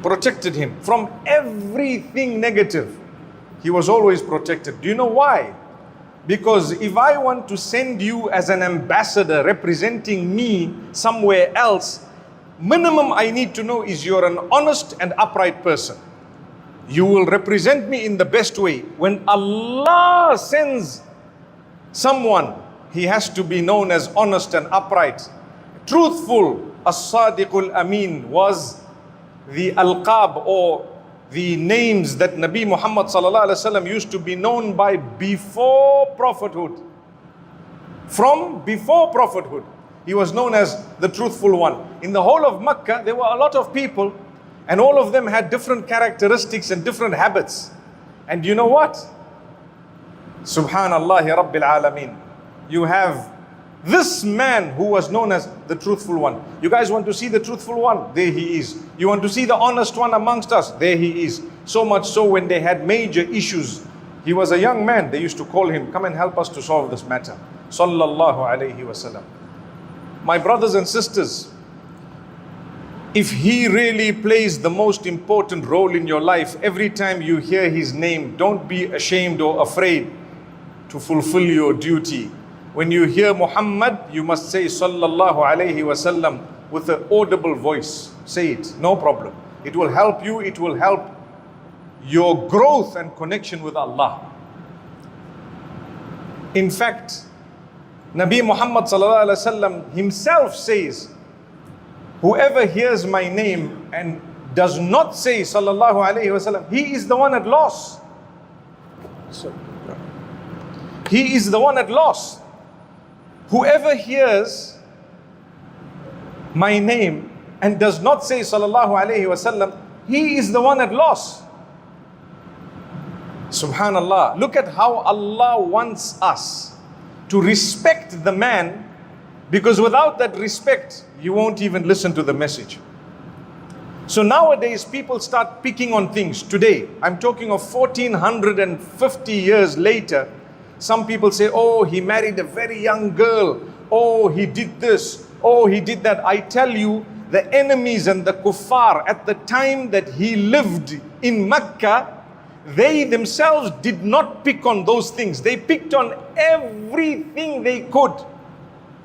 protected him from everything negative. He was always protected. Do you know why? Because if I want to send you as an ambassador representing me somewhere else, minimum I need to know is you're an honest and upright person. You will represent me in the best way. When Allah sends someone, he has to be known as honest and upright, truthful. As-Sadiqul Amin was the alqab or the names that Nabi Muhammad sallallahu alaihi wasallam used to be known by before prophethood. From before prophethood, he was known as the truthful one. In the whole of Makkah, there were a lot of people, and all of them had different characteristics and different habits. And you know what? Subhanallahi Rabbil Alameen. You have this man who was known as the truthful one. You guys want to see the truthful one? There he is. You want to see the honest one amongst us? There he is. So much so when they had major issues, he was a young man, they used to call him, come and help us to solve this matter. Sallallahu alayhi wasallam. My brothers and sisters, if he really plays the most important role in your life, every time you hear his name, don't be ashamed or afraid to fulfill your duty. When you hear Muhammad, you must say Sallallahu alayhi wasallam with an audible voice. Say it, no problem. It will help you, it will help your growth and connection with Allah. In fact, Nabi Muhammad sallallahu alaihi wasallam himself says, whoever hears my name and does not say sallallahu alaihi wasallam, he is the one at loss. He is the one at loss. Whoever hears my name and does not say sallallahu alaihi wasallam, he is the one at loss. Subhanallah. Look at how Allah wants us to respect the man, because without that respect, you won't even listen to the message. So nowadays, people start picking on things. Today, I'm talking of 1450 years later. Some people say, oh, he married a very young girl. Oh, he did this. Oh, he did that. I tell you, the enemies and the kuffar at the time that he lived in Mecca, they themselves did not pick on those things. They picked on everything they could.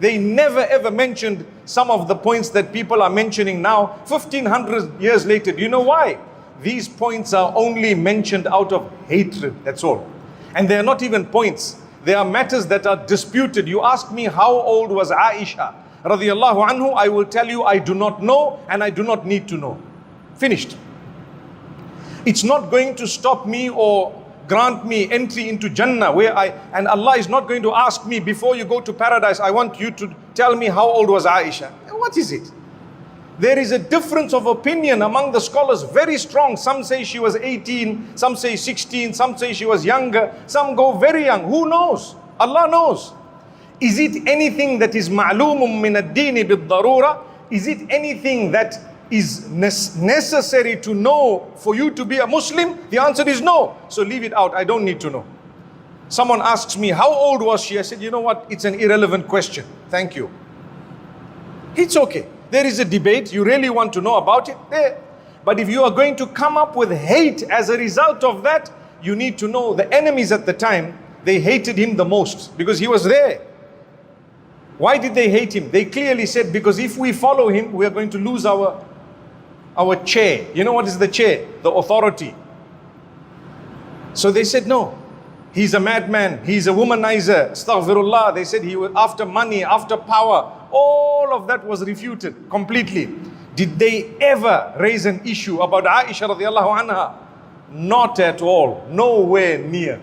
They never ever mentioned some of the points that people are mentioning now, 1500 years later. Do you know why? These points are only mentioned out of hatred, that's all. And they are not even points. They are matters that are disputed. You ask me how old was Aisha radiyallahu anhu, I will tell you I do not know and I do not need to know. Finished. It's not going to stop me or grant me entry into Jannah and Allah is not going to ask me before you go to paradise, I want you to tell me how old was Aisha. What is it? There is a difference of opinion among the scholars, very strong. Some say she was 18, some say 16, some say she was younger, some go very young. Who knows? Allah knows. Is it anything that is ma'lumum min ad-dini bid-darura? Is it anything that is necessary to know for you to be a Muslim? The answer is no. So leave it out. I don't need to know. Someone asks me, how old was she? I said, you know what? It's an irrelevant question. Thank you. It's okay. There is a debate. You really want to know about it? There. But if you are going to come up with hate as a result of that, you need to know the enemies at the time, they hated him the most because he was there. Why did they hate him? They clearly said, because if we follow him, we are going to lose our chair. You know what is the chair? The authority. So they said, no, he's a madman, he's a womanizer, astaghfirullah. They said he was after money, after power. All of that was refuted completely. Did they ever raise an issue about Aisha radiallahu anha? Not at all, nowhere near.